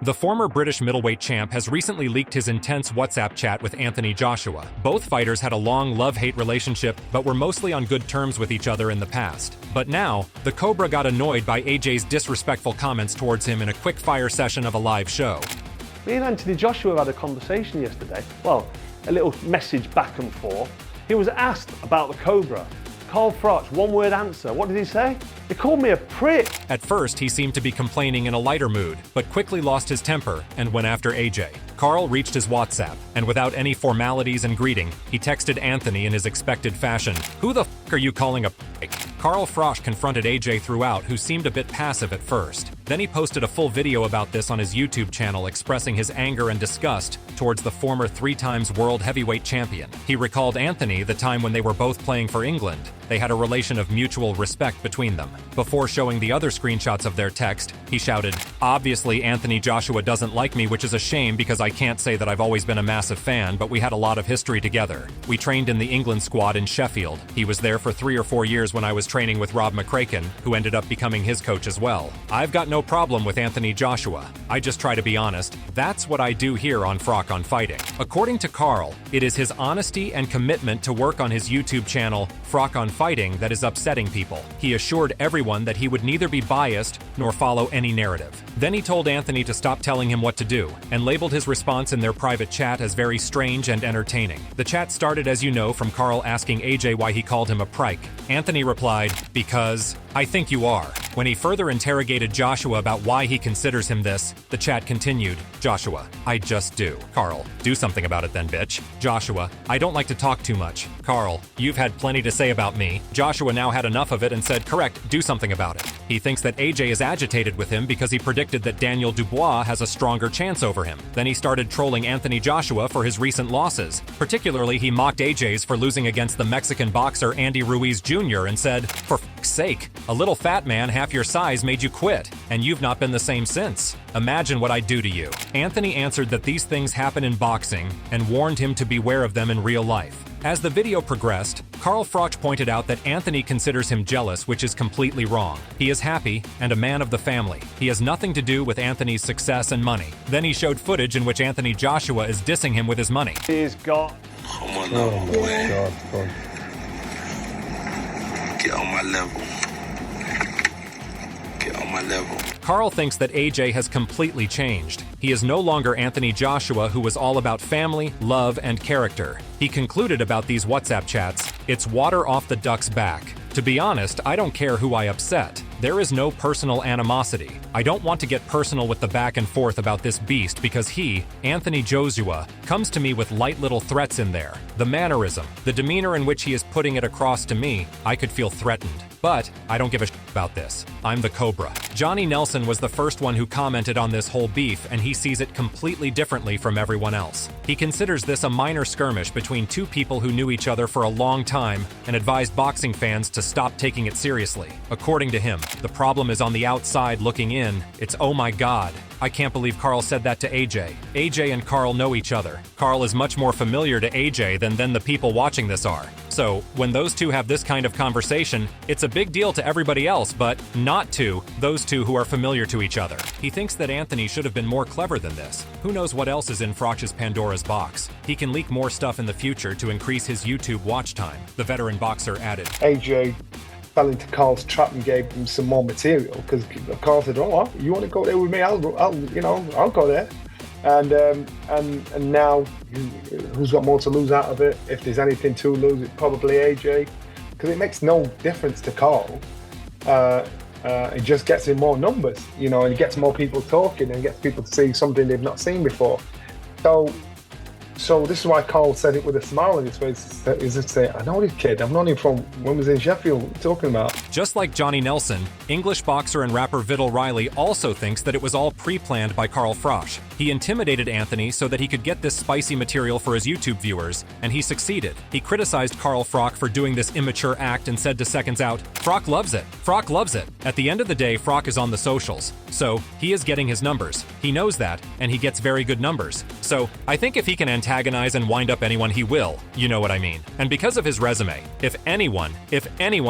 The former British middleweight champ has recently leaked his intense WhatsApp chat with Anthony Joshua. Both fighters had a long love-hate relationship, but were mostly on good terms with each other in the past. But now, the Cobra got annoyed by AJ's disrespectful comments towards him in a quick-fire session of a live show. Me and Anthony Joshua had a conversation yesterday. Well, a little message back and forth. He was asked about the Cobra. Carl Froch, one-word answer. What did he say? He called me a prick. At first, he seemed to be complaining in a lighter mood, but quickly lost his temper and went after AJ. Carl reached his WhatsApp, and without any formalities and greeting, he texted Anthony in his expected fashion. "Who the f*** are you calling a prick?" Carl Froch confronted AJ throughout, who seemed a bit passive at first. Then he posted a full video about this on his YouTube channel expressing his anger and disgust towards the former 3-time world heavyweight champion. He recalled Anthony the time when they were both playing for England. They had a relation of mutual respect between them. Before showing the other screenshots of their text, he shouted, "Obviously Anthony Joshua doesn't like me, which is a shame because I can't say that I've always been a massive fan, but we had a lot of history together. We trained in the England squad in Sheffield. He was there for 3 or 4 years when I was training with Rob McCracken, who ended up becoming his coach as well. I've got no problem with Anthony Joshua. I just try to be honest. That's what I do here on Froch on Fighting." According to Carl, it is his honesty and commitment to work on his YouTube channel, Froch on Fighting, that is upsetting people. He assured everyone that he would neither be biased nor follow any narrative. Then he told Anthony to stop telling him what to do, and labeled his response in their private chat as very strange and entertaining. The chat started, as you know, from Carl asking AJ why he called him a prike. Anthony replied, "Because I think you are." When he further interrogated Joshua about why he considers him this, the chat continued, "Joshua, I just do." Carl, "Do something about it then, bitch." Joshua, "I don't like to talk too much." Carl, "You've had plenty to say about me." Joshua now had enough of it and said, "Correct, do something about it." He thinks that AJ is agitated with him because he predicted that Daniel Dubois has a stronger chance over him. Then he started trolling Anthony Joshua for his recent losses. Particularly, he mocked AJ's for losing against the Mexican boxer Andy Ruiz Jr. and said, "For f***'s sake, a little fat man half your size made you quit, and you've not been the same since. Imagine what I'd do to you." Anthony answered that these things happen in boxing and warned him to beware of them in real life. As the video progressed, Carl Froch pointed out that Anthony considers him jealous, which is completely wrong. He is happy and a man of the family. He has nothing to do with Anthony's success and money. Then he showed footage in which Anthony Joshua is dissing him with his money. He's got... Come on now, boy. God. Get on my level. Get on my level. Carl thinks that AJ has completely changed. He is no longer Anthony Joshua, who was all about family, love, and character. He concluded about these WhatsApp chats, "It's water off the duck's back. To be honest, I don't care who I upset. There is no personal animosity. I don't want to get personal with the back and forth about this beast because he, Anthony Joshua, comes to me with light little threats in there. The mannerism, the demeanor in which he is putting it across to me, I could feel threatened. But I don't give a about this. I'm the Cobra." Johnny Nelson was the first one who commented on this whole beef, and he sees it completely differently from everyone else. He considers this a minor skirmish between two people who knew each other for a long time and advised boxing fans to stop taking it seriously. According to him, the problem is on the outside looking in. It's "oh my god, I can't believe Carl said that to AJ." AJ and Carl know each other. Carl is much more familiar to AJ than the people watching this are. So, when those two have this kind of conversation, it's a big deal to everybody else, but not to those two who are familiar to each other. He thinks that Anthony should have been more clever than this. Who knows what else is in Froch's Pandora's box? He can leak more stuff in the future to increase his YouTube watch time, the veteran boxer added. AJ fell into Carl's trap and gave him some more material because Carl said, "Oh, what? You want to go there with me? I'll go there." And now who's got more to lose out of it? If there's anything to lose, it's probably AJ, because it makes no difference to Carl. It just gets him more numbers, and it gets more people talking and gets people to see something they've not seen before. So this is why Carl said it with a smile on his face. Is to say, "I know this kid. I've known him from when he was in Sheffield." What are you talking about? Just like Johnny Nelson, English boxer and rapper Viddal Riley also thinks that it was all pre-planned by Carl Froch. He intimidated Anthony so that he could get this spicy material for his YouTube viewers, and he succeeded. He criticized Carl Froch for doing this immature act and said to Seconds Out, "Froch loves it. Froch loves it." At the end of the day, Froch is on the socials, so he is getting his numbers. He knows that, and he gets very good numbers. So I think if he can antagonize and wind up anyone, he will. You know what I mean. And because of his resume, if anyone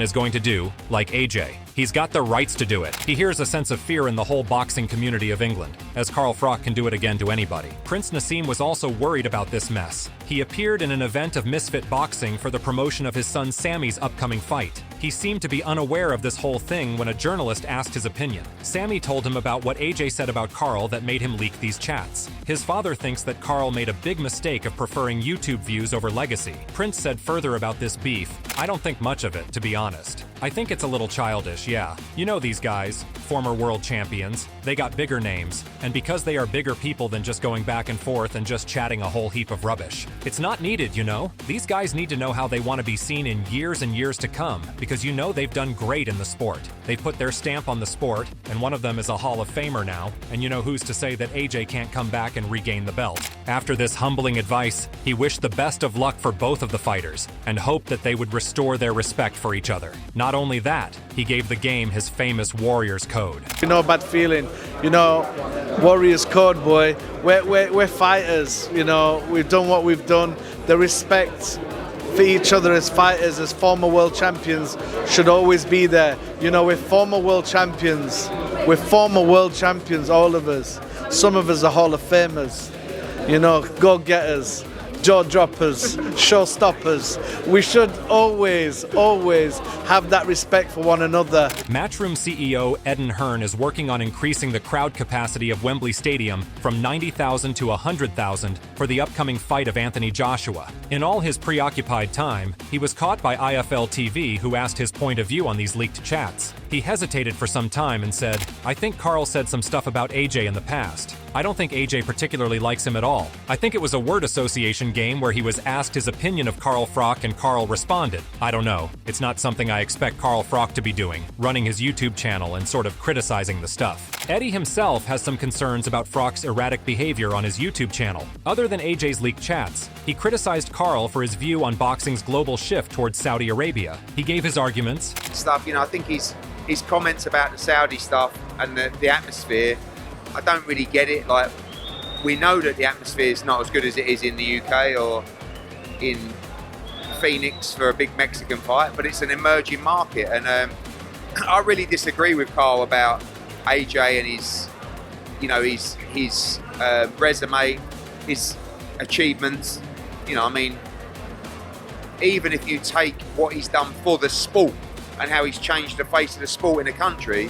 is going to do like AJ. He's got the rights to do it. He hears a sense of fear in the whole boxing community of England, as Carl Froch can do it again to anybody. Prince Naseem was also worried about this mess. He appeared in an event of Misfit Boxing for the promotion of his son Sammy's upcoming fight. He seemed to be unaware of this whole thing when a journalist asked his opinion. Sammy told him about what AJ said about Carl that made him leak these chats. His father thinks that Carl made a big mistake of preferring YouTube views over legacy. Prince said further about this beef, "I don't think much of it, to be honest. I think it's a little childish, yeah. You know these guys, former world champions, they got bigger names, and because they are bigger people than just going back and forth and just chatting a whole heap of rubbish. It's not needed, you know? These guys need to know how they want to be seen in years and years to come, because you know they've done great in the sport. They've put their stamp on the sport, and one of them is a Hall of Famer now, and you know who's to say that AJ can't come back and regain the belt." After this humbling advice, he wished the best of luck for both of the fighters, and hoped that they would restore their respect for each other. Not only that, he gave the game his famous Warriors Code. You know, bad feeling. You know, Warriors Code, boy. We're fighters. You know, we've done what we've done. The respect for each other as fighters, as former world champions, should always be there. You know, we're former world champions. We're former world champions, all of us. Some of us are Hall of Famers. You know, go-getters, jaw-droppers, show-stoppers. We should always have that respect for one another. Matchroom CEO Hearn is working on increasing the crowd capacity of Wembley Stadium from 90,000 to 100,000 for the upcoming fight of Anthony Joshua. In all his preoccupied time, he was caught by IFL TV, who asked his point of view on these leaked chats. He hesitated for some time and said, "I think Carl said some stuff about AJ in the past. I don't think AJ particularly likes him at all. I think it was a word association game where he was asked his opinion of Carl Froch and Carl responded. I don't know. It's not something I expect Carl Froch to be doing, running his YouTube channel and sort of criticizing the stuff." Eddie himself has some concerns about Froch's erratic behavior on his YouTube channel. Other than AJ's leaked chats, he criticized Carl for his view on boxing's global shift towards Saudi Arabia. He gave his arguments. Stuff, you know, I think his comments about the Saudi stuff and the atmosphere, I don't really get it. Like, we know that the atmosphere is not as good as it is in the UK or in Phoenix for a big Mexican fight, but it's an emerging market. And I really disagree with Carl about AJ and his resume, his achievements. You know, I mean, even if you take what he's done for the sport and how he's changed the face of the sport in the country,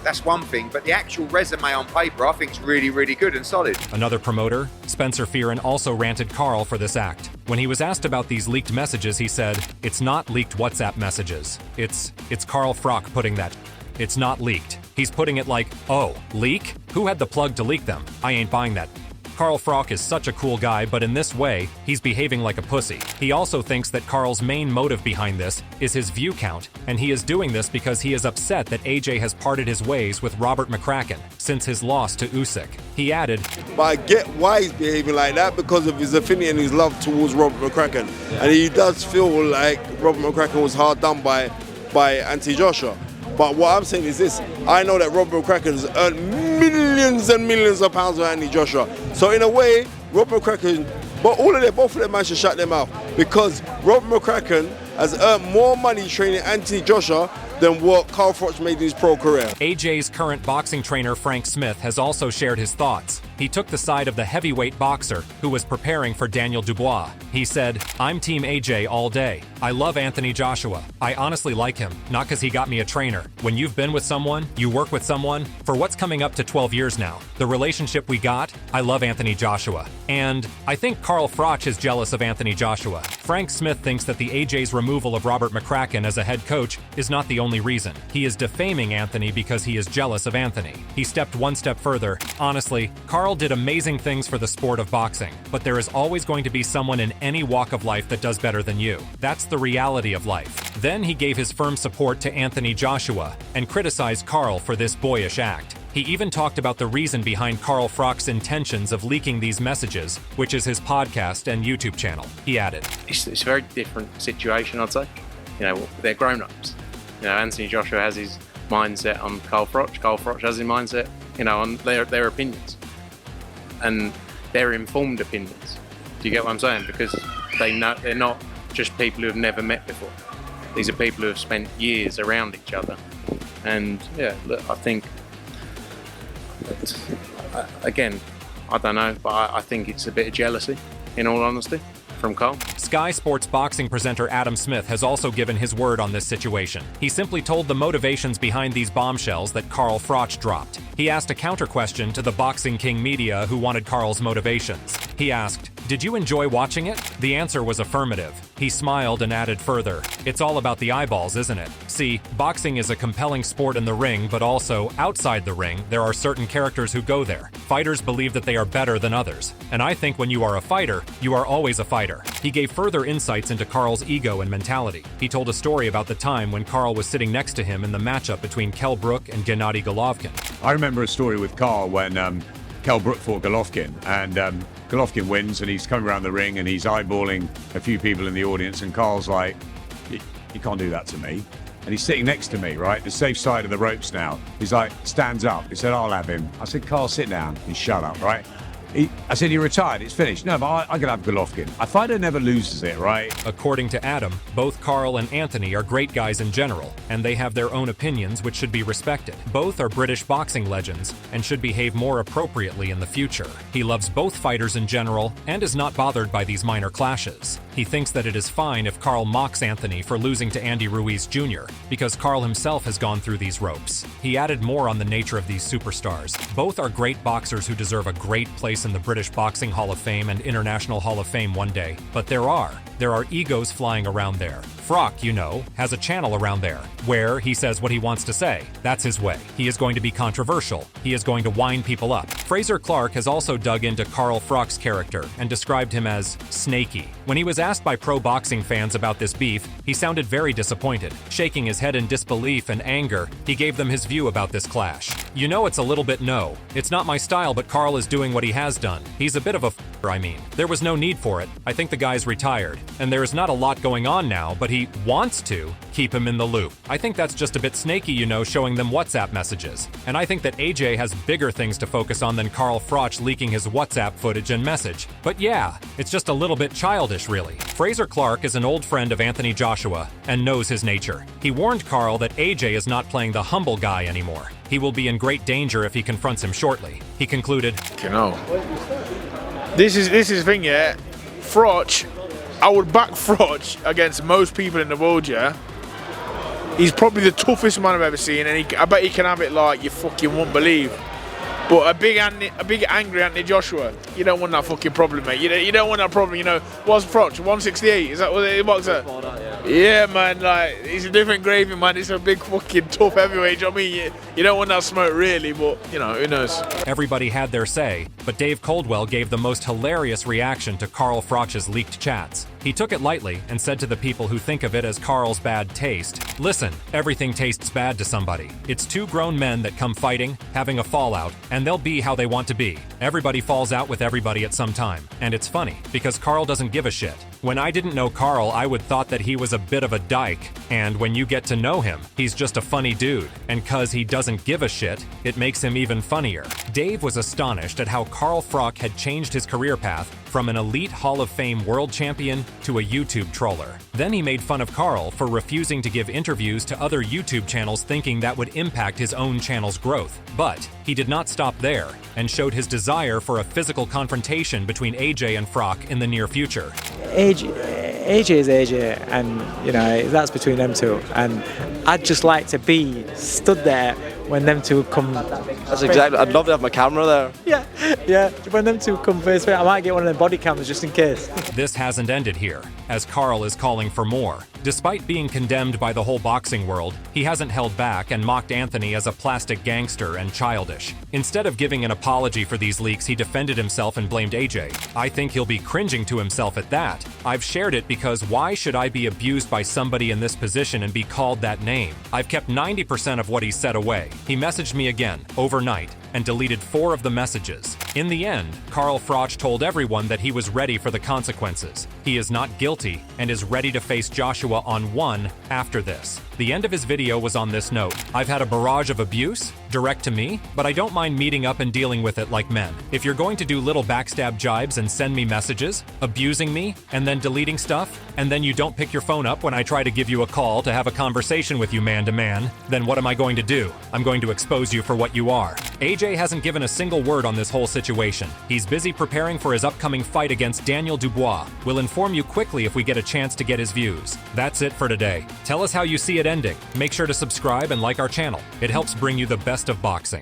that's one thing, but the actual resume on paper I think is really, really good and solid. Another promoter, Spencer Fearon, also ranted Carl for this act. When he was asked about these leaked messages, he said, "It's not leaked WhatsApp messages. It's Carl Froch putting that. It's not leaked. He's putting it like, oh, leak? Who had the plug to leak them? I ain't buying that." Carl Froch is such a cool guy, but in this way, he's behaving like a pussy. He also thinks that Carl's main motive behind this is his view count, and he is doing this because he is upset that AJ has parted his ways with Robert McCracken since his loss to Usyk. He added, "But I get why he's behaving like that because of his affinity and his love towards Robert McCracken. And he does feel like Robert McCracken was hard done by Anthony Joshua. But what I'm saying is this, I know that Robert McCracken has earned millions and millions of pounds with Anthony Joshua. So in a way, Robert McCracken, but both of them man should shut their mouth, because Robert McCracken has earned more money training Anthony Joshua than what Carl Froch made in his pro career." AJ's current boxing trainer Frank Smith has also shared his thoughts. He took the side of the heavyweight boxer who was preparing for Daniel Dubois. He said, "I'm Team AJ all day. I love Anthony Joshua. I honestly like him, not because he got me a trainer. When you've been with someone, you work with someone, for what's coming up to 12 years now, the relationship we got, I love Anthony Joshua. And I think Carl Froch is jealous of Anthony Joshua." Frank Smith thinks that the AJ's removal of Robert McCracken as a head coach is not the only reason. He is defaming Anthony because he is jealous of Anthony. He stepped one step further. Honestly, Carl did amazing things for the sport of boxing, but there is always going to be someone in any walk of life that does better than you. That's the reality of life. Then he gave his firm support to Anthony Joshua and criticized Carl for this boyish act. He even talked about the reason behind Carl Froch's intentions of leaking these messages, which is his podcast and YouTube channel. He added, It's a very different situation, I'd say. You know, they're grown-ups. You know, Anthony Joshua has his mindset on Carl Froch. Carl Froch has his mindset, you know, on their opinions. And they're informed opinions. Do you get what I'm saying? Because they know they're not just people who have never met before. These are people who have spent years around each other. And yeah, look, I think, again, I don't know, but I think it's a bit of jealousy, in all honesty, from Carl. Sky Sports boxing presenter Adam Smith has also given his word on this situation. He simply told the motivations behind these bombshells that Carl Froch dropped. He asked a counter question to the Boxing King media who wanted Carl's motivations. He asked, "Did you enjoy watching it?" The answer was affirmative. He smiled and added further, "It's all about the eyeballs, isn't it? See, boxing is a compelling sport in the ring, but also, outside the ring, there are certain characters who go there. Fighters believe that they are better than others. And I think when you are a fighter, you are always a fighter." He gave further insights into Carl's ego and mentality. He told a story about the time when Carl was sitting next to him in the matchup between Kell Brook and Gennady Golovkin. I remember a story with Carl when Kell Brook fought Golovkin, and Golovkin wins, and he's coming around the ring and he's eyeballing a few people in the audience, and Carl's like, you can't do that to me. And he's sitting next to me, right, the safe side of the ropes now. He's like, stands up. He said, "I'll have him." I said, "Carl, sit down." He shut up, right? I said, "He retired, it's finished." "No, but I can have Golovkin. A fighter never loses it, right?" According to Adam, both Carl and Anthony are great guys in general, and they have their own opinions which should be respected. Both are British boxing legends and should behave more appropriately in the future. He loves both fighters in general and is not bothered by these minor clashes. He thinks that it is fine if Carl mocks Anthony for losing to Andy Ruiz Jr., because Carl himself has gone through these ropes. He added more on the nature of these superstars. Both are great boxers who deserve a great place in the British Boxing Hall of Fame and International Hall of Fame one day. But there are egos flying around there. Froch, you know, has a channel around there where he says what he wants to say. That's his way. He is going to be controversial. He is going to wind people up. Fraser Clarke has also dug into Carl Froch's character and described him as snaky. When he was asked by pro boxing fans about this beef, he sounded very disappointed. Shaking his head in disbelief and anger, he gave them his view about this clash. "You know, it's a little bit no. It's not my style, but Carl is doing what he has done. He's a bit of a f***er, I mean. There was no need for it. I think the guy's retired. And there is not a lot going on now, but he wants to keep him in the loop. I think that's just a bit snaky, you know, showing them WhatsApp messages. And I think that AJ has bigger things to focus on than Carl Froch leaking his WhatsApp footage and message. But yeah, it's just a little bit childish, really." Fraser Clarke is an old friend of Anthony Joshua and knows his nature. He warned Carl that AJ is not playing the humble guy anymore. He will be in great danger if he confronts him shortly. He concluded, "You know, this is the thing, yeah. Froch, I would back Froch against most people in the world, yeah. He's probably the toughest man I've ever seen, and I bet he can have it like you fucking won't believe. But a big angry Anthony Joshua, you don't want that fucking problem, mate. You don't want that problem, you know. What's Froch? 168? Is that what he boxer? Yeah, man. Like, he's a different gravy, man. He's a big fucking tough heavyweight. I mean, you don't want that smoke, really, but you know, who knows? Everybody had their say, but Dave Coldwell gave the most hilarious reaction to Carl Froch's leaked chats. He took it lightly and said to the people who think of it as Carl's bad taste, "Listen, everything tastes bad to somebody. It's two grown men that come fighting, having a fallout, and they'll be how they want to be. Everybody falls out with everybody at some time. And it's funny, because Carl doesn't give a shit. When I didn't know Carl, I would thought that he was a bit of a dyke. And when you get to know him, he's just a funny dude. And 'cause he doesn't give a shit, it makes him even funnier." Dave was astonished at how Carl Froch had changed his career path from an elite Hall of Fame world champion to a YouTube troller. Then he made fun of Carl for refusing to give interviews to other YouTube channels, thinking that would impact his own channel's growth. But he did not stop there and showed his desire for a physical confrontation between AJ and Froch in the near future. AJ is AJ, and you know that's between them two. And I'd just like to be stood there when them two come. That's exactly. I'd love to have my camera there. Yeah. When them two come face to face, I might get one of them body cameras just in case. This hasn't ended here, as Carl is calling for more. Despite being condemned by the whole boxing world, he hasn't held back and mocked Anthony as a plastic gangster and childish. Instead of giving an apology for these leaks, he defended himself and blamed AJ. I think he'll be cringing to himself at that. I've shared it because why should I be abused by somebody in this position and be called that name? I've kept 90% of what he said away. He messaged me again, overnight, and deleted 4 of the messages. In the end, Carl Froch told everyone that he was ready for the consequences. He is not guilty and is ready to face Joshua on one after this. The end of his video was on this note: I've had a barrage of abuse, direct to me, but I don't mind meeting up and dealing with it like men. If you're going to do little backstab jibes and send me messages, abusing me, and then deleting stuff, and then you don't pick your phone up when I try to give you a call to have a conversation with you man to man, then what am I going to do? I'm going to expose you for what you are. AJ hasn't given a single word on this whole situation. He's busy preparing for his upcoming fight against Daniel Dubois. We'll inform you quickly if we get a chance to get his views. That's it for today. Tell us how you see it ending. Make sure to subscribe and like our channel. It helps bring you the best of boxing.